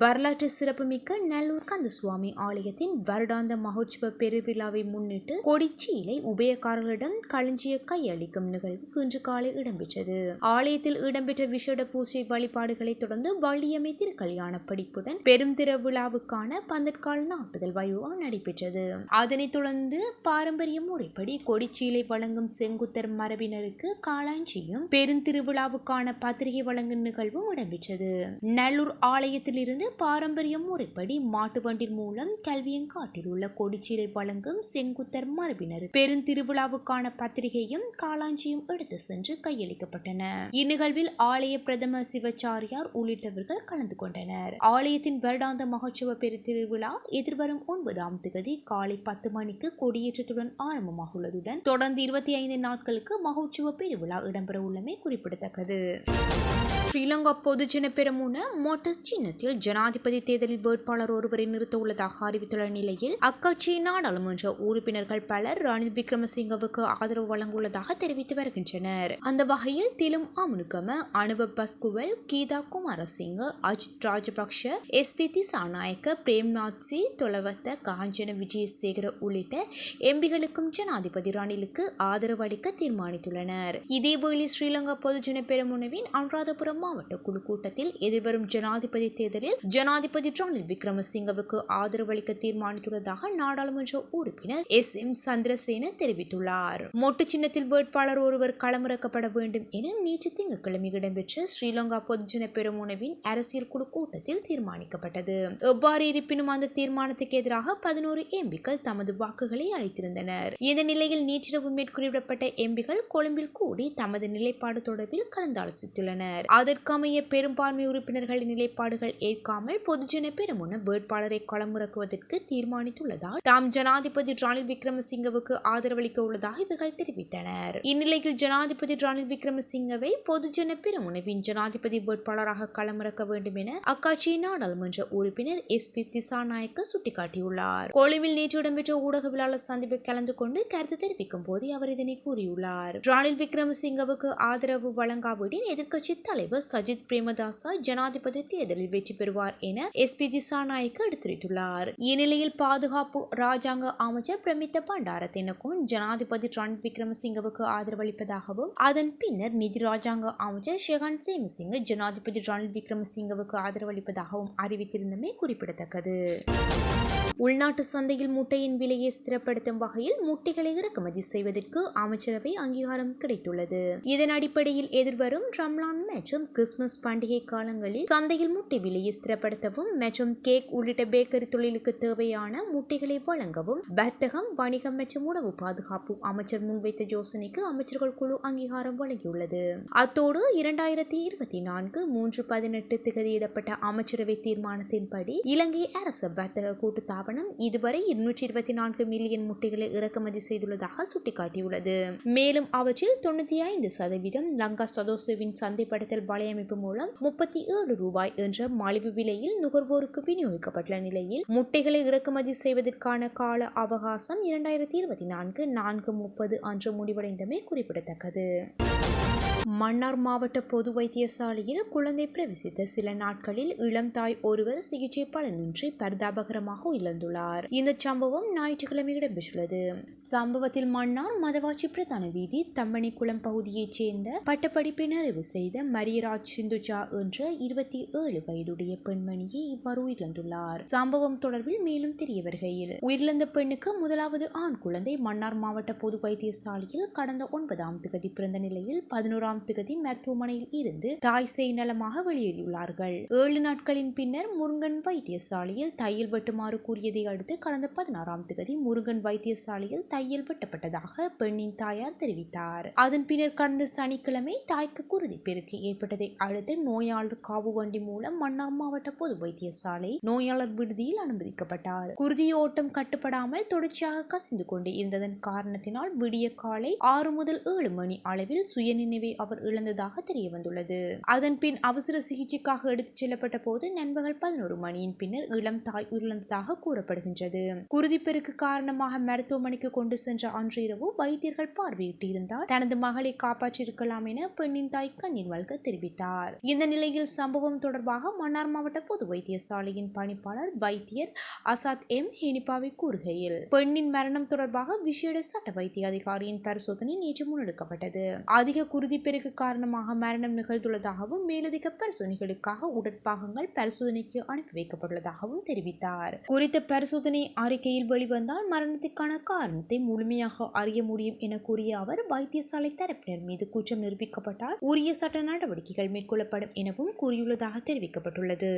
வரலாற்று சிறப்புமிக்க நல்லூர் கந்தசுவாமி ஆலயத்தின் வருடாந்த மகோற்சவ பெருவிழாவை முன்னிட்டு கொடிச்சீலை உபயக்காரர்களிடம் களஞ்சிய கையளிக்கும் நிகழ்வு இன்று காலை இடம்பெற்றது. ஆலயத்தில் இடம்பெற்ற விசேட பூஜை வழிபாடுகளை தொடர்ந்து வள்ளியம்மை திருக்கல்யாண படிப்புடன் பெரும் திருவிழாவுக்கான பந்தற்கால் நாட்டுதல் வைபவம் நடைபெற்றது. அதனைத் தொடர்ந்து பாரம்பரிய முறைப்படி கொடிச்சீலை வழங்கும் செங்குத்தர் மரபினருக்கு காளாஞ்சியும் பெருந்திருவிழாவுக்கான பத்திரிகை வழங்கும் நிகழ்வும் இடம்பெற்றது. நல்லூர் ஆலயத்தில் இருந்து பாரம்பரிய முறைப்படி மாட்டு வண்டின் மூலம் கல்வியங்காட்டில் உள்ள கொடிச்சீலை வழங்கும் செங்குத்தர் மரபினர் பெருந்திருவிழாவுக்கான பத்திரிகையும் காளாஞ்சியும் எடுத்து சென்று கையளிக்கப்பட்டன. இந்நிகழ்வில் ஆலய பிரதம சிவாச்சாரியார் உள்ளிட்டவர்கள் கலந்து கொண்டனர். ஆலயத்தின் வருடாந்த மகோற்சவ பெருந்திருவிழா எதிர்வரும் 9ஆம் தேதி காலை 10 மணிக்கு கொடியேற்றத்துடன் ஆரம்பமாக உள்ளதுடன் தொடர்ந்து 25 நாட்களுக்கு மகோற்சவ பெருவிழா இடம்பெற உள்ளமை குறிப்பிடத்தக்கது. ஸ்ரீலங்கா பொதுஜன பெரமுன மோட்டர்ஸ் சின்னத்தில் ஜனாதிபதி தேர்தலில் வேட்பாளர் ஒருவரை நிறுத்த உள்ளதாக அறிவித்துள்ள நிலையில் அக்கட்சியின் நாடாளுமன்ற உறுப்பினர்கள் பலர் ரணில் விக்ரமசிங்கவுக்கு ஆதரவு வழங்குள்ளதாக தெரிவித்து வருகின்றனர். அந்த வகையில் திலும் அமுனுகம, அனுப பஸ்குவல், கீதா குமாரசிங்க, அஜித் ராஜபக்ஷ, எஸ்பி திசாநாயக்க, பிரேம்நாத்சி தொலவத்த, காஞ்சன விஜயசேகர உள்ளிட்ட எம்பிகளுக்கும் ஜனாதிபதி ரணிலுக்கு ஆதரவு அளிக்க தீர்மானித்துள்ளனர். இதேவேளை ஸ்ரீலங்கா பொதுஜன பெரமுனவின் அனுராதபுரம் மாவட்ட குழு கூட்டத்தில் எதிர்வரும் ஜனாதிபதி தேர்தலில் ஜனாதிபதி ரணில் விக்ரமசிங்கவுக்கு ஆதரவு அளிக்க தீர்மானித்துள்ளதாக நாடாளுமன்ற உறுப்பினர் எஸ்.எம். சந்திரசேன தெரிவித்துள்ளார். மொட்டு சின்னத்தில் வேட்பாளர் ஒருவர் களமிறக்கப்பட வேண்டும் என நேற்று திங்கட்கிழமை இடம்பெற்ற ஸ்ரீலங்கா பொதுஜன பெரமுனவின் அரசியல் குழு கூட்டத்தில் தீர்மானிக்கப்பட்டது. எவ்வாறு இருப்பினும் அந்த தீர்மானத்துக்கு எதிராக 11 எம்பிக்கள் தமது வாக்குகளை அளித்திருந்தனர். இந்த நிலையில் நேற்றிரவு மேற்குறிப்பிடப்பட்ட எம்பிக்கள் கொழும்பில் கூடி தமது நிலைப்பாடு தொடர்பில் கலந்தாலோசித்துள்ளனர். அதற்கமைய பெரும்பான்மை உறுப்பினர்களின் நிலைப்பாடுகள் ஏற்காமல் பொதுஜன பெரமுன வேட்பாளரை களமிறக்குவதற்கு தீர்மானித்துள்ளதால் தாம் ஜனாதிபதி ரணில் விக்ரமசிங்கவுக்கு ஆதரவளிக்க உள்ளதாக இவர்கள் தெரிவித்தனர். இந்நிலையில் ஜனாதிபதி ரணில் விக்ரமசிங்கவை பொதுஜன பெரமுனவின் ஜனாதிபதி வேட்பாளராக களமிறக்க வேண்டும் என அக்கட்சியின் நாடாளுமன்ற உறுப்பினர் எஸ்.பி. திசாநாயக்க சுட்டிக்காட்டியுள்ளார். கொழும்பில் நேற்று இடம்பெற்ற ஊடகவியலாளர் சந்திப்பில் கலந்து கொண்டு கருத்து தெரிவிக்கும் போது அவர் இதனை கூறியுள்ளார். ரணில் விக்ரமசிங்கவுக்கு ஆதரவு வழங்காவிடின் எதிர்க்கட்சி தலைவர் சஜித் பிரேமதாச ஜனாதிபதி தேர்தலில் வெற்றி பெறுவார் என எஸ்.பி. திசாநாயக்க எடுத்துரைத்துள்ளார். இந்நிலையில் பாதுகாப்பு ராஜாங்க அமைச்சர் பிரமித்த பண்டார தென்னகோன் ஜனாதிபதி ரணில் விக்ரமசிங்கவுக்கு ஆதரவளிப்பதாகவும் அதன் பின்னர் நிதி ராஜாங்க அமைச்சர் ஷெகான் சேமசிங்க ஜனாதிபதி ரணில் விக்ரமசிங்கவுக்கு ஆதரவளிப்பதாகவும் அறிவித்திருந்தமை குறிப்பிடத்தக்கது. உள்நாட்டு சந்தையில் முட்டையின் விலையை ஸ்திரப்படுத்தும் வகையில் முட்டைகளை இறக்குமதி செய்வதற்கு அமைச்சரவை அங்கீகாரம் கிடைத்துள்ளது. இதன் அடிப்படையில் எதிர்வரும் ரம்லான் மற்றும் கிறிஸ்துமஸ் பண்டிகை காலங்களில் சந்தையில் முட்டை விலையை ஸ்திரப்படுத்தவும் மற்றும் கேக் உள்ளிட்ட பேக்கரி தொழிலுக்கு தேவையான முட்டைகளை வழங்கவும் வர்த்தகம், வணிகம் மற்றும் உணவு பாதுகாப்பு அமைச்சர் முன்வைத்த யோசனைக்கு அமைச்சர்கள் குழு அங்கீகாரம் வழங்கியுள்ளது. அத்தோடு 2024 3/18 திகதியிடப்பட்ட அமைச்சரவை தீர்மானத்தின்படி இலங்கை அரசு வர்த்தக கூட்டுத்தாபனம் இதுவரை 224 மில்லியன் முட்டைகளை இறக்குமதி செய்துள்ளதாக சுட்டிக்காட்டியுள்ளது. மேலும் அவற்றில் 95% லங்கா சதோசுவின் சந்தைப்படுத்தல் வலையமைப்பு மூலம் 37 ரூபாய் என்ற மலிவு விலையில் நுகர்வோருக்கு விநியோகிக்கப்பட்டுள்ள நிலையில் முட்டைகளை இறக்குமதி செய்வதற்கான கால அவகாசம் 2024 4/30 அன்று முடிவடைந்தமை குறிப்பிடத்தக்கது. மன்னார் மாவட்ட பொது வைத்தியசாலையில் குழந்தை பிரவேசித்த சில நாட்களில் இளம் தாய் ஒருவர் சிகிச்சை பலனின்றி பரிதாபகரமாக உயிரிழந்துள்ளார். இந்த சம்பவம் ஞாயிற்றுக்கிழமை இடம்பெற்றுள்ளது. சம்பவத்தில் மன்னார் மதவாச்சி பிரதான வீதி தம்பனிக்குளம் பகுதியைச் சேர்ந்த பட்டப்படிப்பை நிறைவு செய்த மரியராஜ் சிந்துஜா என்ற 27 வயதுடைய பெண்மணியை இவ்வாறு உயிரிழந்துள்ளார். சம்பவம் தொடர்பில் மேலும் தெரிய வருகையில் உயிரிழந்த பெண்ணுக்கு முதலாவது ஆண் குழந்தை மன்னார் மாவட்ட பொது வைத்தியசாலையில் கடந்த 9ஆம் தேதி பிறந்த நிலையில் 11ஆம் தேதி மருத்துவமனையில் இருந்து தாய் சேய் நலமாக வெளியேறியுள்ளார்கள். 7 நாட்களின் பின்னர் முருங்கன் வைத்தியசாலையில் தையல் வெட்டுமாறு கூறியதை அடுத்து கடந்த 16ஆம் தேதி முருங்கன் வைத்தியசாலையில் தையல் வெட்டப்பட்டதாக பெண்ணின் தாயார் தெரிவித்தார். அதன் பின்னர் கடந்த சனிக்கிழமை தாய்க்கு குருதி பெருக்கு ஏற்பட்டதை அடுத்து நோயாளர் காவு வண்டி மூலம் மன்னார் மாவட்ட பொது வைத்தியசாலை நோயாளர் விடுதியில் அனுமதிக்கப்பட்டார். குருதி ஓட்டம் கட்டுப்படாமல் தொடர்ச்சியாக கசிந்து கொண்டு இருந்ததன் காரணத்தினால் விடிய காலை 6 முதல் 7 மணி அளவில் சுயநினைவை அவர் இழந்ததாக தெரிய வந்துள்ளது. அதன் பின் அவசர சிகிச்சைக்காக எடுத்துச் செல்லப்பட்ட போது நண்பகல் 11 மணியின் பின்னர் இளம் தாய் உயிரிழந்ததாக கூறப்படுகின்றது. குருதிப்பெருக்கு காரணமாக மருத்துவமனைக்கு கொண்டு சென்ற அன்று இரவு வைத்தியர்கள் பார்வையிட்டிருந்தால் தனது மகளை காப்பாற்றியிருக்கலாம் என பெண்ணின் தாய் கண்ணீர் மல்க தெரிவித்தார். இந்த நிலையில் சம்பவம் தொடர்பாக மன்னார் மாவட்ட பொது வைத்தியசாலையின் பணிப்பாளர் வைத்தியர் அசாத் எம் ஹெனிபாவை கூறுகையில், பெண்ணின் மரணம் தொடர்பாக விசேட சட்ட வைத்திய அதிகாரியின் பரிசோதனை நேற்று முன்னெடுக்கப்பட்டது. அதிக குருதிப்பெருக்கு காரணமாக மரணம் நிகழ்ந்துள்ளதாகவும் மேலதிக பரிசோதனைகளுக்காக உடற்பாகங்கள் பரிசோதனைக்கு அனுப்பி வைக்கப்பட்டுள்ளதாகவும் தெரிவித்தார். குறித்த பரிசோதனை அறிக்கையில் வெளிவந்தால் மரணத்திற்கான காரணத்தை முழுமையாக அறிய முடியும் என கூறிய அவர், வைத்தியசாலை தரப்பினர் மீது குற்றம் நிரூபிக்கப்பட்டால் உரிய சட்ட நடவடிக்கைகள் மேற்கொள்ளப்படும் எனவும் கூறியுள்ளதாக தெரிவிக்கப்பட்டுள்ளது.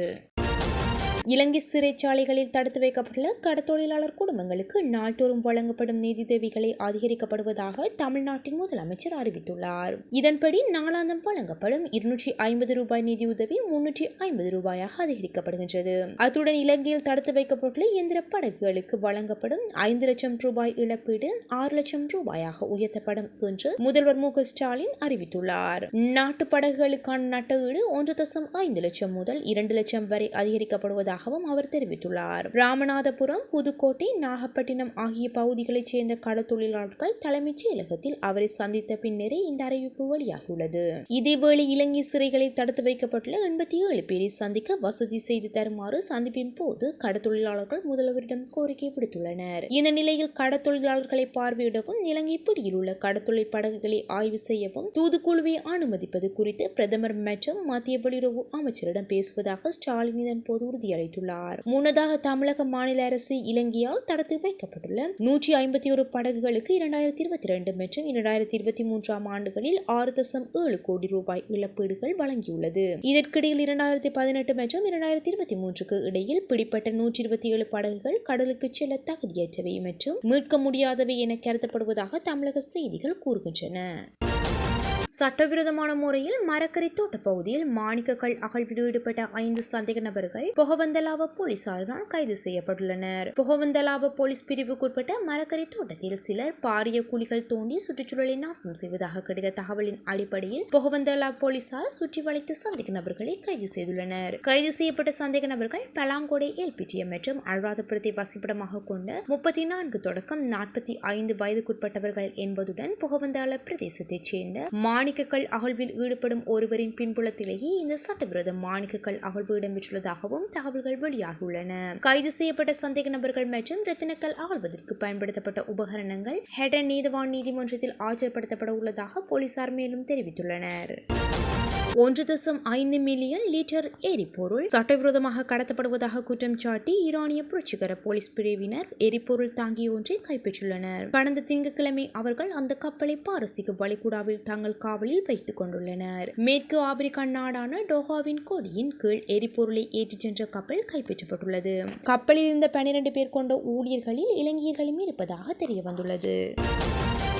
இலங்கை சிறைச்சாலைகளில் தடுத்து வைக்கப்பட்டுள்ள கடத்தொழிலாளர் குடும்பங்களுக்கு நாள்தோறும் வழங்கப்படும் நிதியுதவிகளை அதிகரிக்கப்படுவதாக தமிழ்நாட்டின் முதலமைச்சர் அறிவித்துள்ளார். இதன்படி நாளாந்தம் வழங்கப்படும் 250 ரூபாய் நிதியுதவி 350 ரூபாயாக அதிகரிக்கப்படுகின்றது. அத்துடன் இலங்கையில் தடுத்து வைக்கப்பட்டுள்ள இயந்திர படகுகளுக்கு வழங்கப்படும் 5 லட்சம் ரூபாய் இழப்பீடு 6 லட்சம் ரூபாயாக உயர்த்தப்படும் என்று முதல்வர் மு.க. ஸ்டாலின் அறிவித்துள்ளார். நாட்டு படகுகளுக்கான நட்டஈடு 1.5 லட்சம் முதல் 2 லட்சம் வரை அதிகரிக்கப்படுவதாக அவர் தெரிவித்துள்ளார். ராமநாதபுரம், புதுக்கோட்டை, நாகப்பட்டினம் ஆகிய பகுதிகளைச் சேர்ந்த கடற்தொழிலாளர்கள் தலைமைச் செயலகத்தில் அவரை சந்தித்த பின்னரே இந்த அறிவிப்பு வெளியாகியுள்ளது. இதேவேளை இலங்கை சிறைகளில் தடுத்து வைக்கப்பட்டுள்ள 87 பேரை சந்திக்க வசதி செய்து தருமாறு சந்திப்பின் போது கடற்தொழிலாளர்கள் முதல்வரிடம் கோரிக்கை விடுத்துள்ளனர். இந்த நிலையில் கடற்தொழிலாளர்களை பார்வையிடவும் இலங்கை பிடியில் உள்ள கடற்தொழில் படகுகளை ஆய்வு செய்யவும் தூதுக்குழுவை அனுமதிப்பது குறித்து பிரதமர் மற்றும் மத்திய வெளியுறவு அமைச்சரிடம் பேசுவதாக ஸ்டாலின் இதன் போது உறுதியளித்தார். முன்னதாக தமிழக மாநில அரசு இலங்கையால் தடுத்து வைக்கப்பட்டுள்ள 151 படகுகளுக்கு 2022 மற்றும் 2023 ஆண்டுகளில் 6.7 கோடி ரூபாய் இழப்பீடுகள் வழங்கியுள்ளது. இதற்கிடையில் 2018 மற்றும் 2023க்கு இடையில் பிடிப்பட்ட 127 படகுகள் கடலுக்கு செல்ல தகுதியற்றவை மற்றும் மீட்க முடியாதவை என கருதப்படுவதாக தமிழக செய்திகள் கூறுகின்றன. சட்டவிரோதமான முறையில் மரக்கரை தோட்ட பகுதியில் மாணிக்கக்கல் அகழ்வில் ஈடுபட்ட 5 சந்தேக நபர்கள் பொகவந்தலாவ போலீசாரினால் கைது செய்யப்பட்டுள்ளனர். பொகவந்தலாவ போலீஸ் பிரிவுக்குட்பட்ட மரக்கரை தோட்டத்தில் சிலர் பாரிய குழிகள் தோண்டி சுற்றுச்சூழலை நாசம் செய்வதாக கிடைத்த தகவலின் அடிப்படையில் பொகவந்தலாவ போலீசார் சுற்றி வளைத்த சந்தேக நபர்களை கைது செய்துள்ளனர். கைது செய்யப்பட்ட சந்தேக நபர்கள் பலாங்கொடை எல்பிடிஎம் மற்றும் அனுராதபுரத்தை வசிப்பிடமாக கொண்ட 34 தொடக்கம் 45 வயதுக்குட்பட்டவர்கள் என்பதுடன் பொகவந்தலாவ பிரதேசத்தைச் சேர்ந்த மாணிக்கக்கல் அகழ்வில் ஈடுபடும் ஒருவரின் பின்புலத்திலேயே இந்த சட்டவிரோத மாணிக்கக்கல் அகழ்வு இடம்பெற்றுள்ளதாகவும் தகவல்கள் வெளியாகியுள்ளன. கைது செய்யப்பட்ட சந்தேக நபர்கள் மற்றும் ரத்தினக்கல் அகழ்வதற்கு பயன்படுத்தப்பட்ட உபகரணங்கள் ஹெடன் நீதவான் நீதிமன்றத்தில் ஆஜர்படுத்தப்பட உள்ளதாக போலீசார் மேலும் தெரிவித்துள்ளனர். 1.5 மில்லியன் லிட்டர் எரிபொருள் சட்டவிரோதமாக கடத்தப்படுவதாக குற்றம் சாட்டி ஈரானிய புரட்சிகர போலீஸ் பிரிவினர் எரிபொருள் தாங்கி ஒன்றை கைப்பற்றியுள்ளனர். கடந்த திங்கட்கிழமை அவர்கள் அந்த கப்பலை பாரசீக வளைகுடாவில் தங்கள் காவலில் வைத்துக் கொண்டுள்ளனர். மேற்கு ஆப்பிரிக்கா நாடான டோஹாவின் கொடியின் கீழ் எரிபொருளை ஏற்றிச் சென்ற கப்பல் கைப்பற்றப்பட்டுள்ளது. கப்பலில் இருந்த 12 பேர் கொண்ட ஊழியர்களில் இலங்கையர்களும் இருப்பதாக தெரிய வந்துள்ளது.